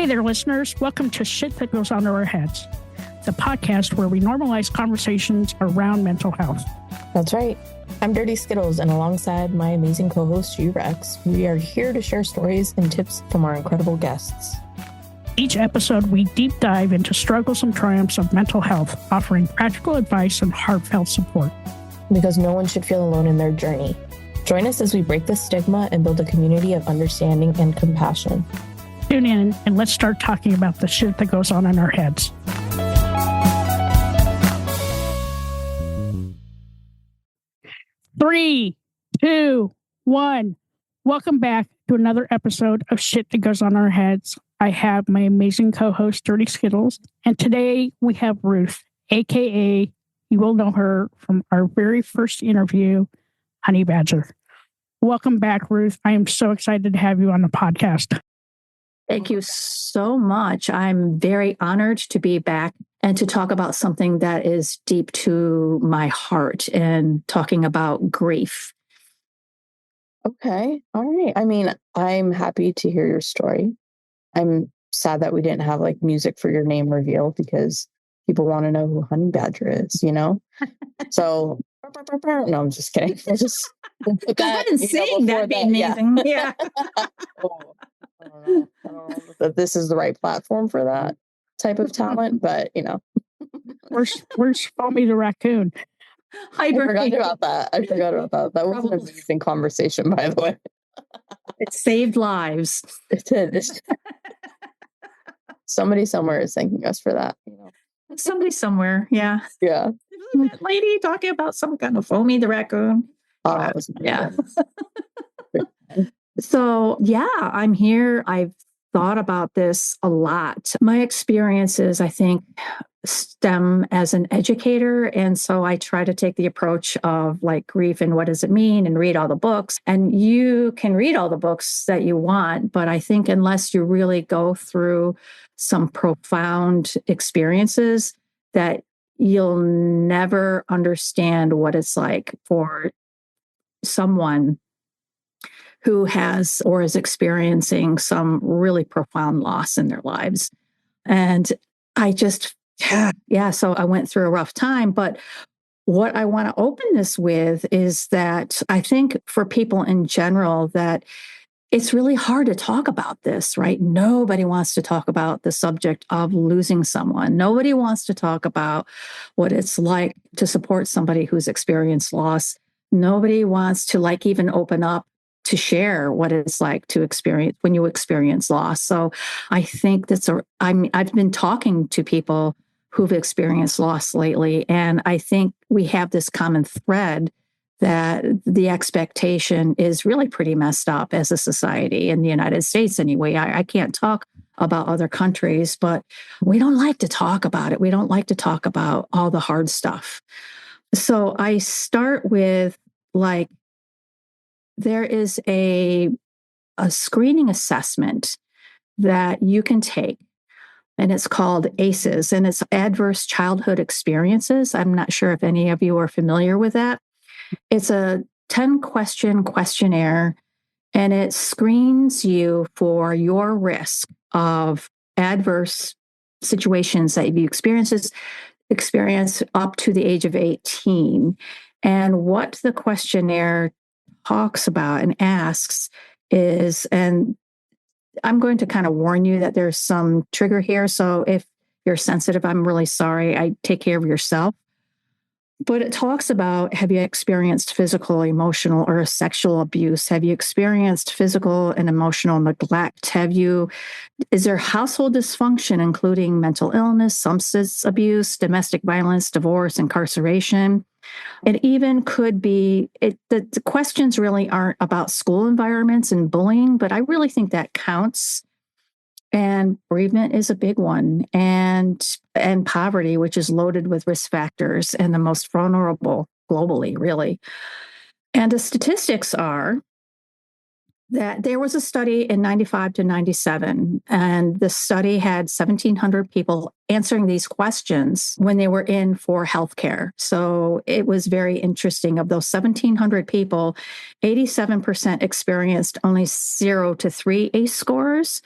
Hey there, listeners. Welcome to Shit That Goes On in Our Heads, the podcast where we normalize conversations around mental health. That's right. I'm Dirty Skittles, and alongside my amazing co-host, G-Rex, we are here to share stories and tips from our incredible guests. Each episode, we deep dive into struggles and triumphs of mental health, offering practical advice and heartfelt support. Because no one should feel alone in their journey. Join us as we break the stigma and build a community of understanding and compassion. Tune in and let's start talking about the shit that goes on in our heads. Three, two, one. Welcome back to another episode of Shit That Goes On in Our Heads. I have my amazing co-host, Dirty Skittles, and today we have Ruth, aka, you will know her from our very first interview, Honey Badger. Welcome back, Ruth. I am so excited to have you on the podcast. Thank you so much. I'm very honored to be back and to talk about something that is deep to my heart and talking about grief. Okay. All right. I mean, I'm happy to hear your story. I'm sad that we didn't have like music for your name reveal because people want to know who Honey Badger is, you know? So, no, I'm just kidding. I just Go ahead and sing. That'd be amazing. Yeah. I don't know if this is the right platform for that type of talent, but you know. Where's Foamy the raccoon? I forgot about that. That was an amazing conversation, by the way. It saved lives. It did. Somebody somewhere is thanking us for that. You know. Somebody somewhere, yeah. Yeah. That lady talking about some kind of Foamy the raccoon. Yeah. So, yeah, I'm here. I've thought about this a lot. My experiences, I think, stem as an educator. And so I try to take the approach of like grief and what does it mean and read all the books. And you can read all the books that you want, but I think unless you really go through some profound experiences, that you'll never understand what it's like for someone who has or is experiencing some really profound loss in their lives. And I just, so I went through a rough time. But what I want to open this with is that I think for people in general that it's really hard to talk about this, right? Nobody wants to talk about the subject of losing someone. Nobody wants to talk about what it's like to support somebody who's experienced loss. Nobody wants to like even open up to share what it's like to experience when you experience loss. So I think I've been talking to people who've experienced loss lately, and I think we have this common thread that the expectation is really pretty messed up as a society in the United States anyway. I can't talk about other countries, but we don't like to talk about it. We don't like to talk about all the hard stuff. So I start with like, there is a screening assessment that you can take, and it's called ACEs, and it's Adverse Childhood Experiences. I'm not sure if any of you are familiar with that. It's a 10-question questionnaire, and it screens you for your risk of adverse situations that you experience up to the age of 18. And what the questionnaire talks about and asks is, and I'm going to kind of warn you that there's some trigger here. So if you're sensitive, I'm really sorry. I take care of yourself. But it talks about, have you experienced physical, emotional, or sexual abuse? Have you experienced physical and emotional neglect? Is there household dysfunction, including mental illness, substance abuse, domestic violence, divorce, incarceration? It even could be, the questions really aren't about school environments and bullying, but I really think that counts. And bereavement is a big one, and poverty, which is loaded with risk factors and the most vulnerable globally, really. And the statistics are that there was a study in 95 to 97, and the study had 1,700 people answering these questions when they were in for healthcare. So it was very interesting. Of those 1,700 people, 87% experienced only 0 to 3 ACE scores,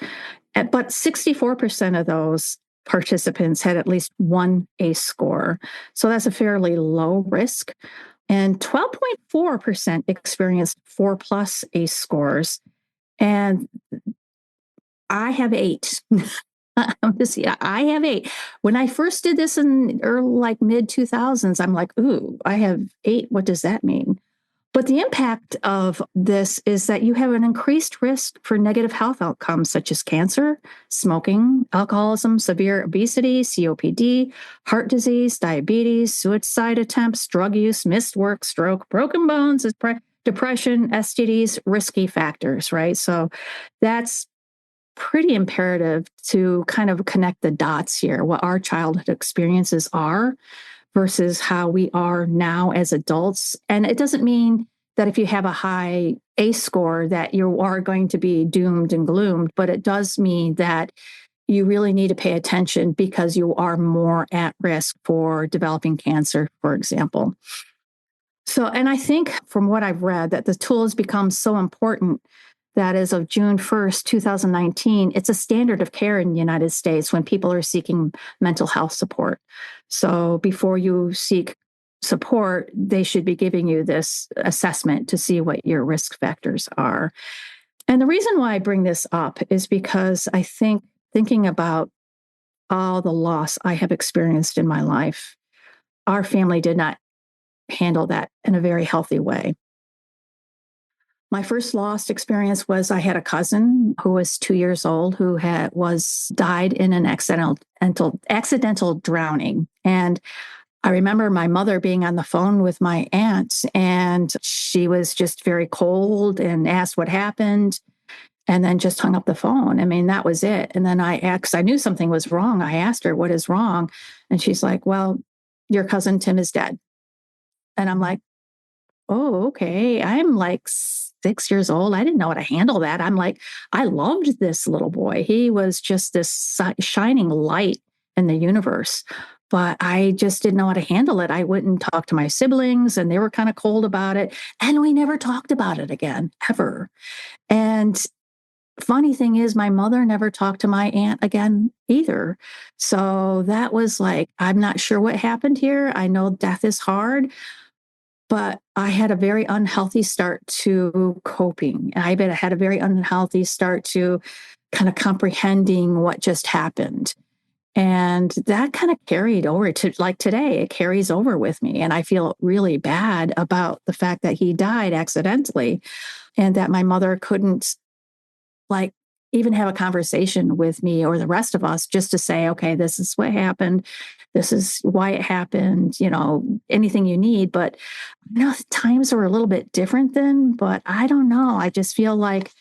But 64% of those participants had at least one ACE score. So that's a fairly low risk. And 12.4% experienced 4+ ACE scores. And I have 8. I have 8. When I first did this in early, like mid 2000s, I'm like, ooh, I have 8. What does that mean? But the impact of this is that you have an increased risk for negative health outcomes such as cancer, smoking, alcoholism, severe obesity, COPD, heart disease, diabetes, suicide attempts, drug use, missed work, stroke, broken bones, depression, STDs, risky factors, right? So that's pretty imperative to kind of connect the dots here, what our childhood experiences are versus how we are now as adults. And it doesn't mean that if you have a high ACE score that you are going to be doomed and gloomed, but it does mean that you really need to pay attention because you are more at risk for developing cancer, for example. So, and I think from what I've read that the tool has become so important that as of June 1st, 2019, it's a standard of care in the United States when people are seeking mental health support. So before you seek support, they should be giving you this assessment to see what your risk factors are. And the reason why I bring this up is because I think thinking about all the loss I have experienced in my life, our family did not handle that in a very healthy way. My first lost experience was I had a cousin who was 2 years old who died in an accidental drowning. And I remember my mother being on the phone with my aunt, and she was just very cold and asked what happened and then just hung up the phone. I mean, that was it. And then I asked, I knew something was wrong. I asked her, what is wrong? And she's like, well, your cousin Tim is dead. And I'm like, oh, okay. I'm like 6 years old. I didn't know how to handle that. I'm like, I loved this little boy. He was just this shining light in the universe, but I just didn't know how to handle it. I wouldn't talk to my siblings and they were kind of cold about it. And we never talked about it again, ever. And funny thing is, my mother never talked to my aunt again either. So that was like, I'm not sure what happened here. I know death is hard, but I had a very unhealthy start to coping. I had a very unhealthy start to kind of comprehending what just happened. And that kind of carried over to like today, it carries over with me. And I feel really bad about the fact that he died accidentally and that my mother couldn't like even have a conversation with me or the rest of us just to say, okay, this is what happened. This is why it happened, anything you need. But times are a little bit different then, but I don't know. I just feel like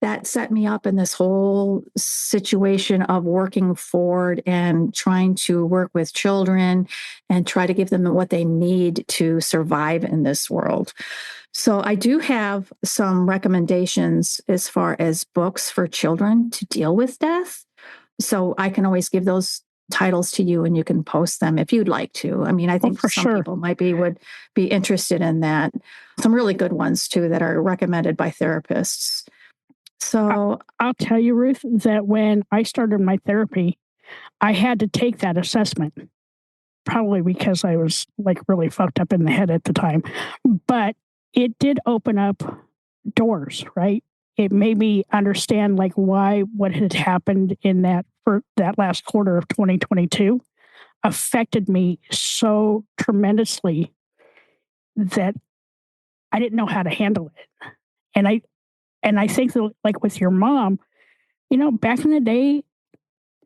that set me up in this whole situation of working forward and trying to work with children and try to give them what they need to survive in this world. So I do have some recommendations as far as books for children to deal with death. So I can always give those titles to you and you can post them if you'd like to. I mean, I think for some sure. people would be interested in that. Some really good ones too that are recommended by therapists. So I'll tell you, Ruth, that when I started my therapy, I had to take that assessment, probably because I was like really fucked up in the head at the time. But it did open up doors, right? It made me understand like why what had happened in that last quarter of 2022 affected me so tremendously that I didn't know how to handle it. And I think that like with your mom, back in the day,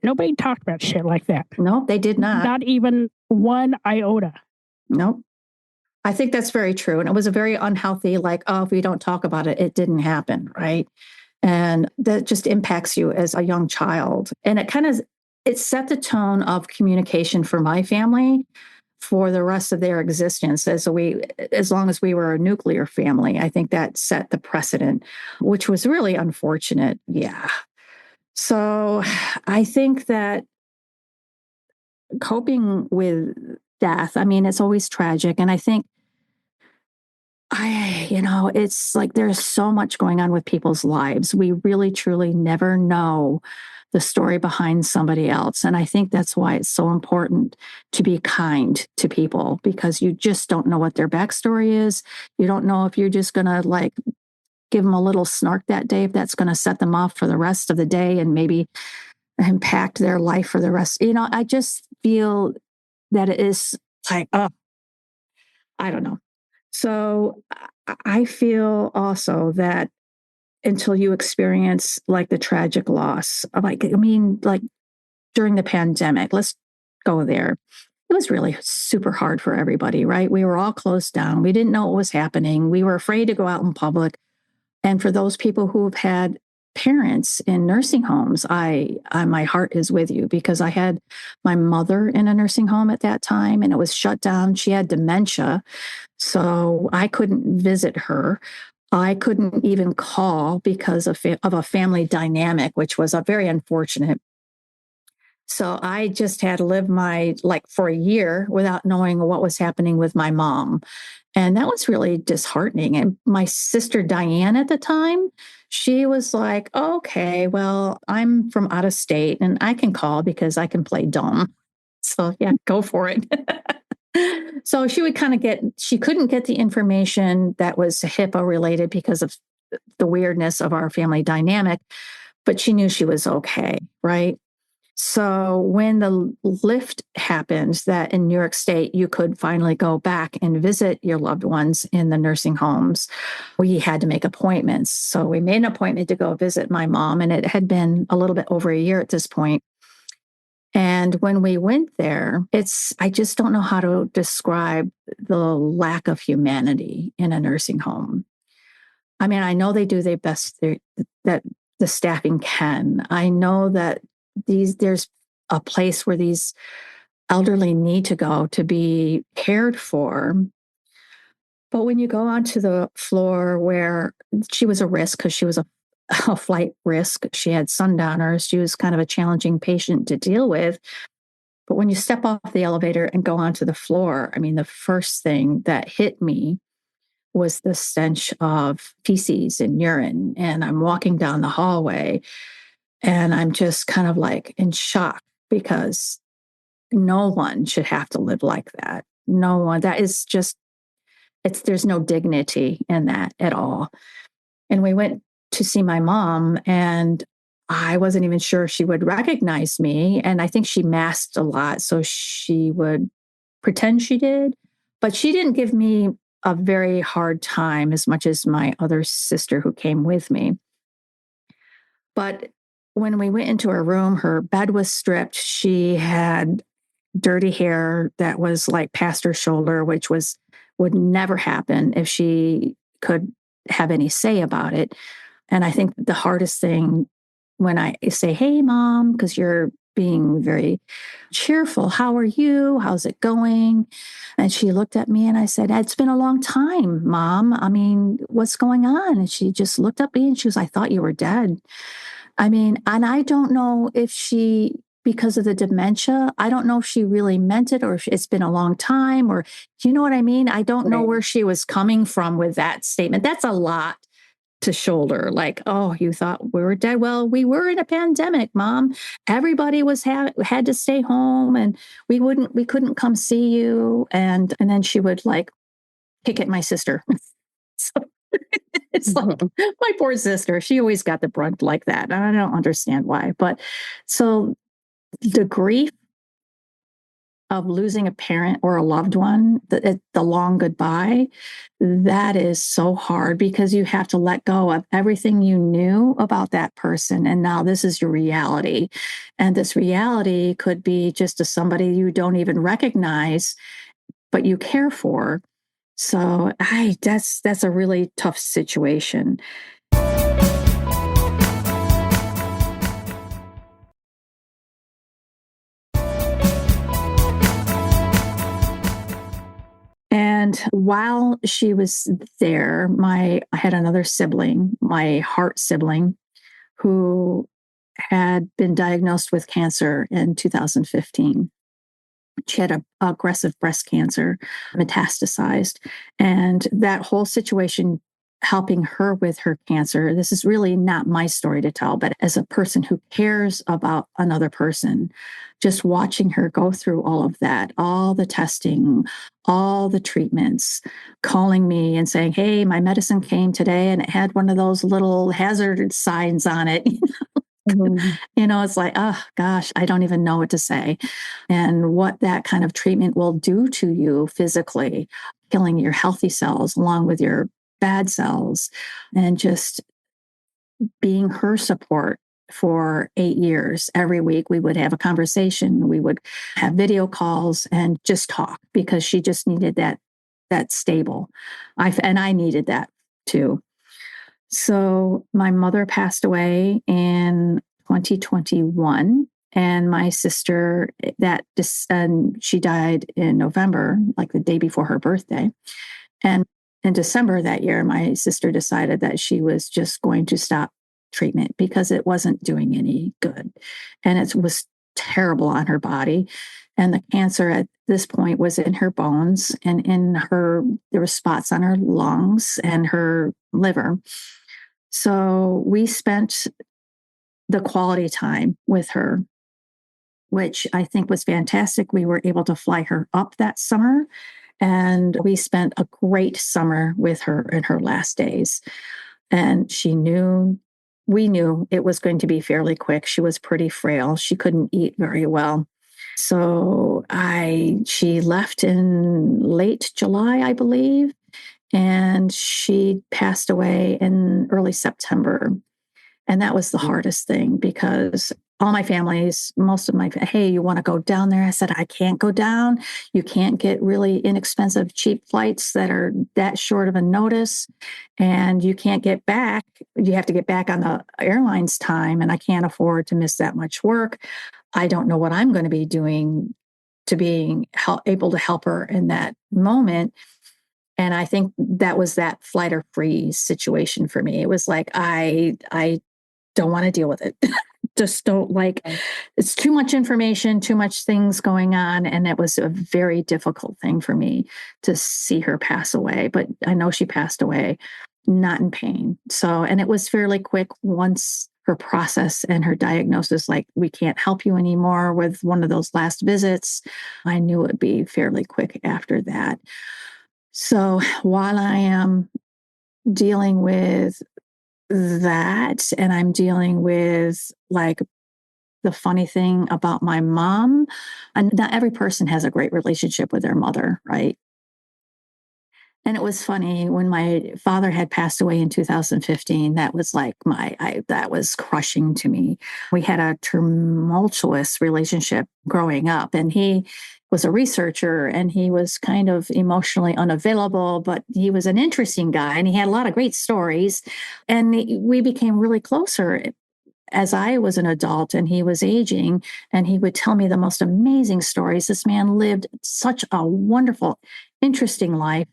nobody talked about shit like that. no, they did not. Not even one iota. No. I think that's very true. And it was a very unhealthy, like, oh, if we don't talk about it, it didn't happen, right? And that just impacts you as a young child. And it set the tone of communication for my family for the rest of their existence as long as we were a nuclear family. I think that set the precedent, which was really unfortunate. Yeah. So I think that coping with death, I mean, it's always tragic. And I think it's like there's so much going on with people's lives. We really, truly never know the story behind somebody else. And I think that's why it's so important to be kind to people, because you just don't know what their backstory is. You don't know if you're just going to like give them a little snark that day, if that's going to set them off for the rest of the day and maybe impact their life for the rest. I just feel that it is like, I don't know. So I feel also that until you experience like the tragic loss, like during the pandemic, let's go there. It was really super hard for everybody, right? We were all closed down. We didn't know what was happening. We were afraid to go out in public. And for those people who have had parents in nursing homes, my heart is with you, because I had my mother in a nursing home at that time and it was shut down. She had dementia. So I couldn't visit her. I couldn't even call because of a family dynamic, which was a very unfortunate. So I just had to live for a year without knowing what was happening with my mom. And that was really disheartening. And my sister Diane at the time, she was like, okay, well, I'm from out of state and I can call because I can play dumb. So yeah, go for it. So she would she couldn't get the information that was HIPAA related because of the weirdness of our family dynamic, but she knew she was okay, right? So when the lift happened, that in New York State, you could finally go back and visit your loved ones in the nursing homes, we had to make appointments. So we made an appointment to go visit my mom, and it had been a little bit over a year at this point. And when we went there, I just don't know how to describe the lack of humanity in a nursing home. I mean, I know they do their best that the staffing can. I know that there's a place where these elderly need to go to be cared for. But when you go onto the floor where she was a risk because she was a flight risk, she had sundowners, she was kind of a challenging patient to deal with. But when you step off the elevator and go onto the floor, I mean, the first thing that hit me was the stench of feces and urine. And I'm walking down the hallway and I'm just kind of like in shock, because no one should have to live like that. No one. That is just, there's no dignity in that at all. And we went to see my mom, and I wasn't even sure she would recognize me. And I think she masked a lot, so she would pretend she did. But she didn't give me a very hard time as much as my other sister who came with me. But when we went into her room, her bed was stripped. She had dirty hair that was like past her shoulder, which would never happen if she could have any say about it. And I think the hardest thing when I say, hey, mom, because you're being very cheerful, how are you? How's it going? And she looked at me and I said, it's been a long time, mom. I mean, what's going on? And she just looked at me and she was, I thought you were dead. I mean, and I don't know if because of the dementia, I don't know if she really meant it or if it's been a long time, or do you know what I mean? I don't know where she was coming from with that statement. That's a lot to shoulder. Like, oh, you thought we were dead. Well, we were in a pandemic, mom. Everybody had to stay home, and we couldn't come see you. And then she would like kick at my sister. So it's like my poor sister. She always got the brunt like that. And I don't understand why. But so the grief of losing a parent or a loved one, the long goodbye, that is so hard, because you have to let go of everything you knew about that person. And now this is your reality. And this reality could be just to somebody you don't even recognize, but you care for. So that's a really tough situation. And while she was there, I had another sibling, my heart sibling, who had been diagnosed with cancer in 2015. She had a aggressive breast cancer, metastasized. And that whole situation, helping her with her cancer, this is really not my story to tell, but as a person who cares about another person, just watching her go through all of that, all the testing, all the treatments, calling me and saying, hey, my medicine came today and it had one of those little hazard signs on it. It's like, oh gosh, I don't even know what to say. And what that kind of treatment will do to you physically, killing your healthy cells along with your bad cells, and just being her support for 8 years. Every week we would have a conversation. We would have video calls and just talk, because she just needed that stable. I needed that too. So my mother passed away in 2021, and my sister she died in November, like the day before her birthday. And in December that year, my sister decided that she was just going to stop treatment because it wasn't doing any good, and it was terrible on her body. And the cancer at this point was in her bones, and there were spots on her lungs and her liver. So we spent the quality time with her, which I think was fantastic. We were able to fly her up that summer, and we spent a great summer with her in her last days. And we knew it was going to be fairly quick. She was pretty frail. She couldn't eat very well. So she left in late July, I believe, and she passed away in early September. And that was the hardest thing, because all my families, hey, you want to go down there? I said, I can't go down. You can't get really inexpensive, cheap flights that are that short of a notice. And you can't get back. You have to get back on the airline's time. And I can't afford to miss that much work. I don't know what I'm going to be doing to being able to help her in that moment. And I think that was that flight or freeze situation for me. It was like, I don't want to deal with it. Just don't it's too much information, too much things going on. And it was a very difficult thing for me to see her pass away. But I know she passed away not in pain. So, and it was fairly quick once her process and her diagnosis, like, we can't help you anymore with one of those last visits. I knew it would be fairly quick after that. So while I am dealing with that, and I'm dealing with the funny thing about my mom, and not every person has a great relationship with their mother, right? And it was funny when my father had passed away in 2015. That was that was crushing to me. We had a tumultuous relationship growing up, and he was a researcher, and he was kind of emotionally unavailable, but he was an interesting guy, and he had a lot of great stories. And we became really closer as I was an adult and he was aging, and he would tell me the most amazing stories. This man lived such a wonderful, interesting life.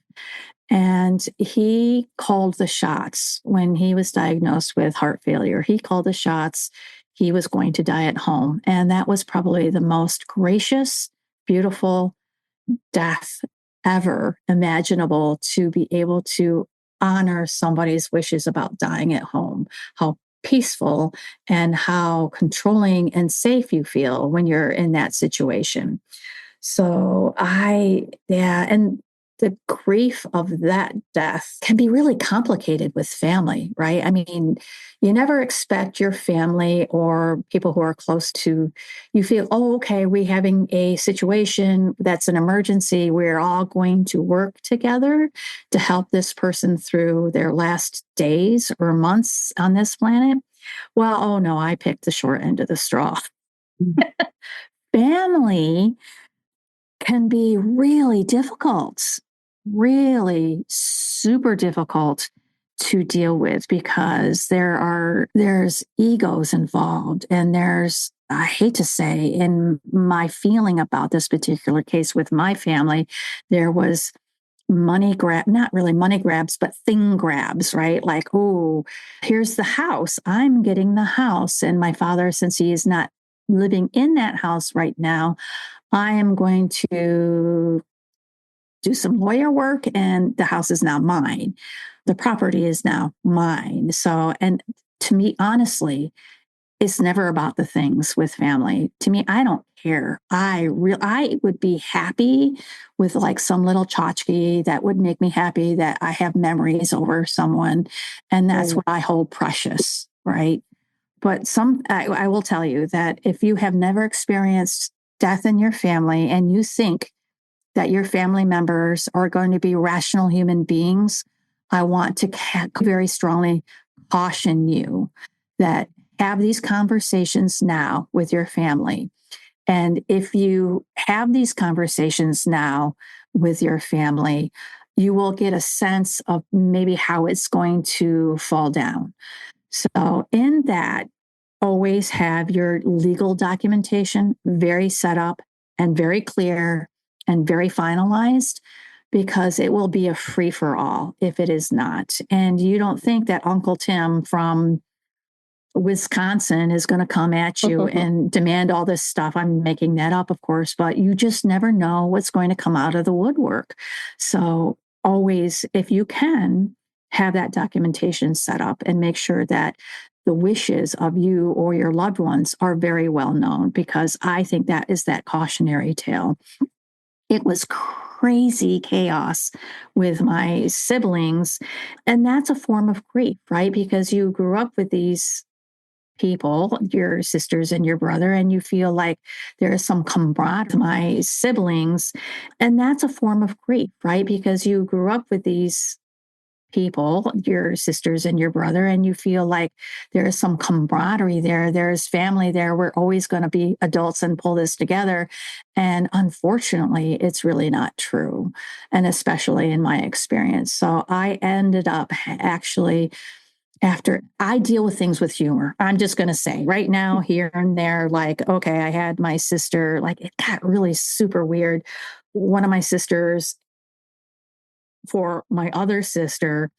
And he called the shots when he was diagnosed with heart failure. He called the shots. He was going to die at home. And that was probably the most gracious, beautiful death ever imaginable, to be able to honor somebody's wishes about dying at home. How peaceful and how controlling and safe you feel when you're in that situation. So and the grief of that death can be really complicated with family, right? I mean, you never expect your family or people who are close to you feel, oh, okay, we're having a situation that's an emergency. We're all going to work together to help this person through their last days or months on this planet. Well, oh no, I picked the short end of the straw. Family can be really difficult, really super difficult to deal with, because there's egos involved, and I hate to say, in my feeling about this particular case with my family, there was not really money grabs, but thing grabs, right? Like, oh, here's the house. I'm getting the house. And my father, since he is not living in that house right now, I am going to do some lawyer work and the house is now mine. The property is now mine. So, and to me, honestly, it's never about the things with family. To me, I don't care. I would be happy with like some little tchotchke that would make me happy that I have memories over someone. And that's what I hold precious, right? But I will tell you that if you have never experienced death in your family and you think that your family members are going to be rational human beings, I want to very strongly caution you that have these conversations now with your family. And if you have these conversations now with your family, you will get a sense of maybe how it's going to fall down. So, in that, always have your legal documentation very set up and very clear and very finalized, because it will be a free for all if it is not. And you don't think that Uncle Tim from Wisconsin is going to come at you and demand all this stuff. I'm making that up, of course, but you just never know what's going to come out of the woodwork. So always, if you can, have that documentation set up and make sure that the wishes of you or your loved ones are very well known, because I think that is that cautionary tale. It was crazy chaos with my siblings. And that's a form of grief, right? Because you grew up with these people, your sisters and your brother, and you feel like there is some camaraderie, my siblings. And that's a form of grief, right? Because you grew up with these people, your sisters and your brother, and you feel like there is some camaraderie there. There's family there. We're always going to be adults and pull this together. And unfortunately, it's really not true. And especially in my experience. So I ended up actually, after I deal with things with humor, I'm just going to say right now, here and there, like, okay, I had my sister, like it got really super weird. One of my sisters, for my other sister,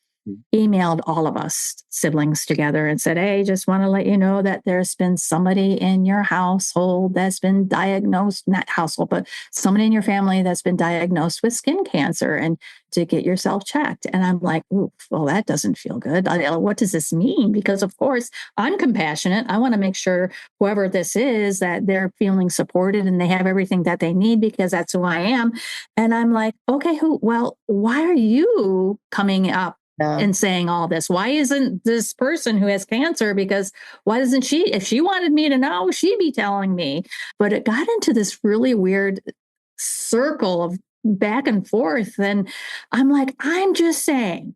emailed all of us siblings together and said, hey, just want to let you know that there's been somebody in your household that's been diagnosed, not household, but somebody in your family that's been diagnosed with skin cancer, and to get yourself checked. And I'm like, ooh, well, that doesn't feel good. What does this mean? Because of course I'm compassionate. I want to make sure whoever this is, that they're feeling supported and they have everything that they need, because that's who I am. And I'm like, okay, why are you coming up and saying all this? Why isn't this person who has cancer? Because why doesn't she, if she wanted me to know, she'd be telling me. But it got into this really weird circle of back and forth. And I'm like, I am just saying,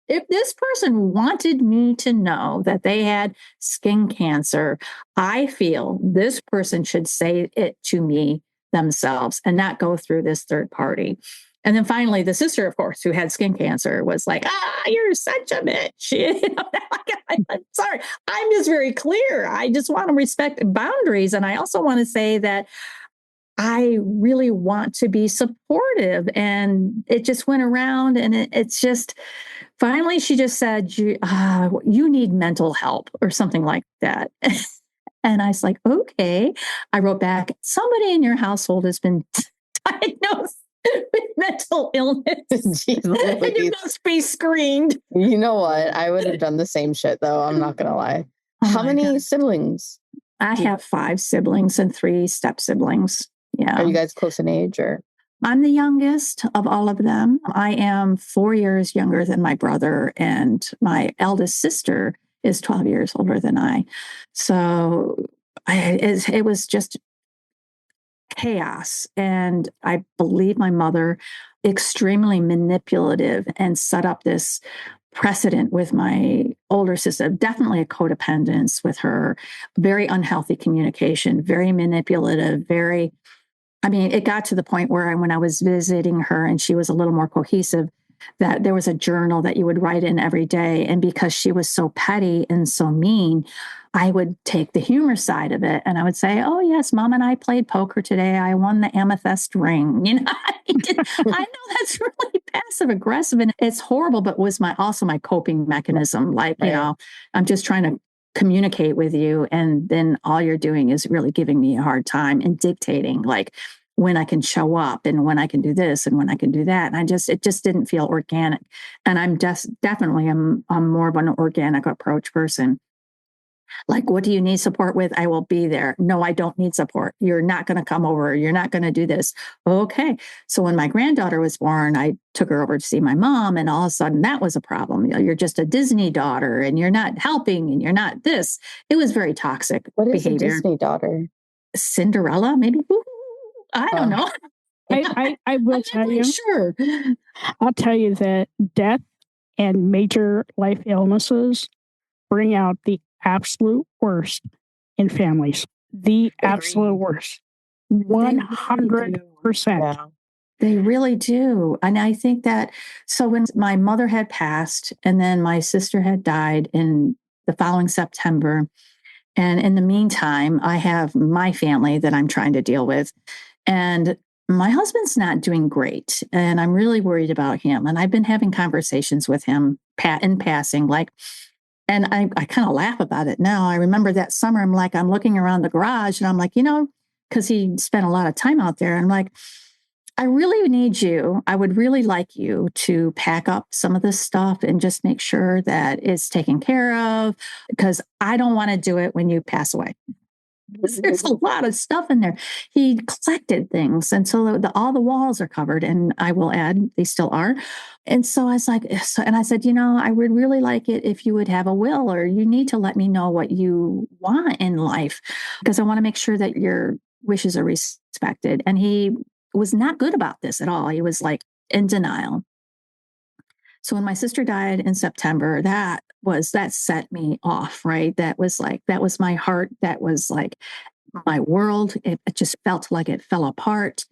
if this person wanted me to know that they had skin cancer, I feel this person should say it to me themselves and not go through this third party. And then finally, the sister, of course, who had skin cancer was like, you're such a bitch. I'm sorry. I'm just very clear. I just want to respect boundaries. And I also want to say that I really want to be supportive. And it just went around, and it's just, finally, she just said, you need mental help or something like that. And I was like, okay. I wrote back, somebody in your household has been diagnosed with mental illness. And you must be screened. You know what? I would have done the same shit, though. I'm not going to lie. How many siblings? I have 5 siblings and 3 step siblings. Yeah. Are you guys close in age, or? I'm the youngest of all of them. I am 4 years younger than my brother, and my eldest sister is 12 years older than I. So it was just chaos. And I believe my mother, extremely manipulative, and set up this precedent with my older sister, definitely a codependence with her, very unhealthy communication, very manipulative, it got to the point where when I was visiting her and she was a little more cohesive, that there was a journal that you would write in every day. And because she was so petty and so mean, I would take the humor side of it. And I would say, oh, yes, Mom and I played poker today. I won the amethyst ring. I know that's really passive aggressive and it's horrible, but was also my coping mechanism. Like, I'm just trying to communicate with you. And then all you're doing is really giving me a hard time and dictating like when I can show up and when I can do this and when I can do that. And it just didn't feel organic. And I'm just definitely, I'm more of an organic approach person. Like, what do you need support with? I will be there. No, I don't need support. You're not going to come over. You're not going to do this. Okay. So when my granddaughter was born, I took her over to see my mom, and all of a sudden that was a problem. You're just a Disney daughter and you're not helping and you're not this. It was very toxic What is behavior. a Disney daughter? Cinderella, maybe? I don't know. I will tell you. Sure. I'll tell you that death and major life illnesses bring out the absolute worst in families. The absolute worst. 100%. Yeah. They really do. And I think that, so when my mother had passed and then my sister had died in the following September, and in the meantime, I have my family that I'm trying to deal with. And my husband's not doing great. And I'm really worried about him. And I've been having conversations with him in passing, like, and I kind of laugh about it now. I remember that summer, I'm looking around the garage and I'm like, because he spent a lot of time out there. I'm like, I really need you. I would really like you to pack up some of this stuff and just make sure that it's taken care of, because I don't want to do it when you pass away. There's a lot of stuff in there. He collected things. And so all the walls are covered. And I will add, they still are. And so I was like, and I said, I would really like it if you would have a will, or you need to let me know what you want in life, because I want to make sure that your wishes are respected. And he was not good about this at all. He was like in denial. So when my sister died in September, that set me off, right? That was my heart. That was like my world. It just felt like it fell apart.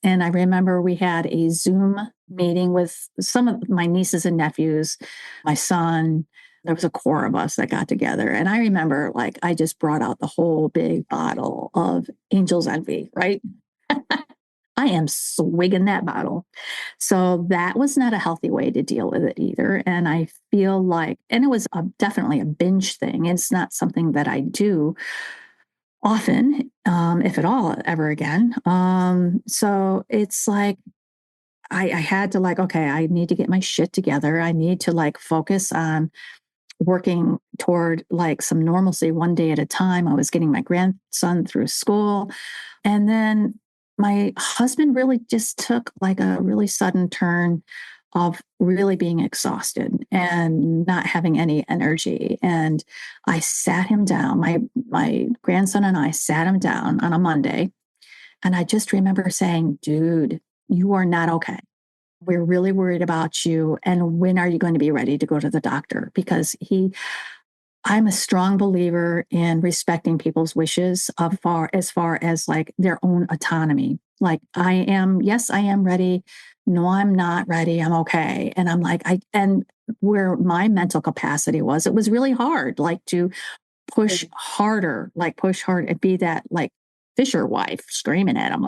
And I remember we had a Zoom meeting with some of my nieces and nephews, my son. There was a core of us that got together. And I remember I just brought out the whole big bottle of Angel's Envy, right? I am swigging that bottle. So that was not a healthy way to deal with it either. And I feel like, and it was definitely a binge thing. It's not something that I do often, if at all, ever again. So it's like, I had to okay, I need to get my shit together. I need to focus on working toward some normalcy one day at a time. I was getting my grandson through school. And then my husband really just took a really sudden turn of really being exhausted and not having any energy. And I sat him down. My grandson and I sat him down on a Monday. And I just remember saying, dude, you are not okay. We're really worried about you. And when are you going to be ready to go to the doctor? Because I'm a strong believer in respecting people's wishes as far as their own autonomy. I am ready. No, I'm not ready. I'm okay. And I'm and where my mental capacity was, it was really hard, to push harder, push hard and be that Fisher wife screaming at him,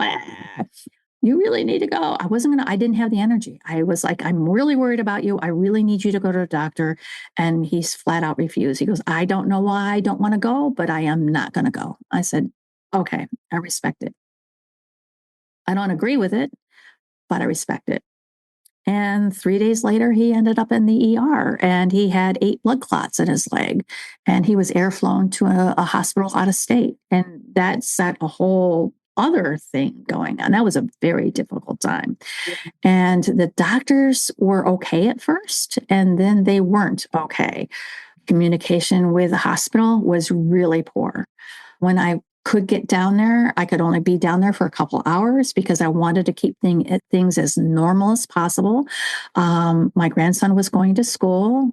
you really need to go. I didn't have the energy. I was I'm really worried about you. I really need you to go to the doctor. And he's flat out refused. He goes, I don't know why I don't want to go, but I am not going to go. I said, okay, I respect it. I don't agree with it, but I respect it. And 3 days later, he ended up in the ER and he had 8 blood clots in his leg. And he was airflown to a hospital out of state. And that set a whole other thing going on. That was a very difficult time. And the doctors were okay at first, and then they weren't okay. Communication with the hospital was really poor. When I could get down there, I could only be down there for a couple hours because I wanted to keep things as normal as possible. My grandson was going to school.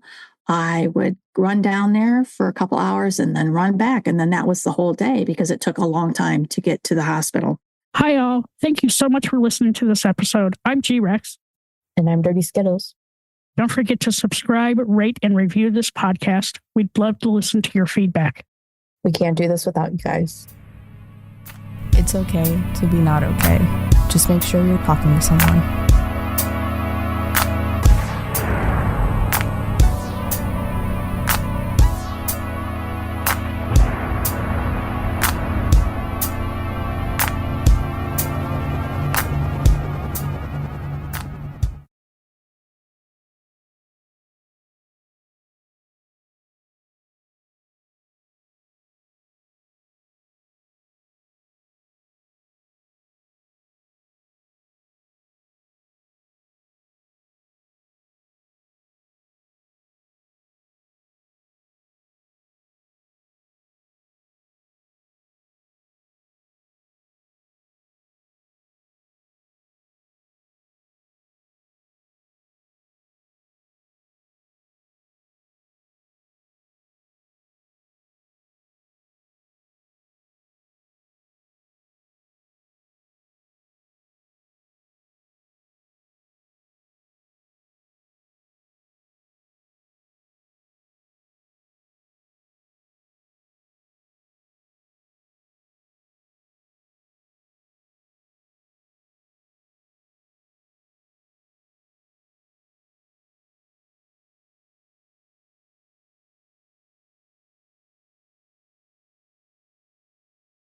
I would run down there for a couple hours and then run back. And then that was the whole day because it took a long time to get to the hospital. Hi, all. Thank you so much for listening to this episode. I'm G-Rex. And I'm Dirty Skittles. Don't forget to subscribe, rate, and review this podcast. We'd love to listen to your feedback. We can't do this without you guys. It's okay to be not okay. Just make sure you're talking to someone.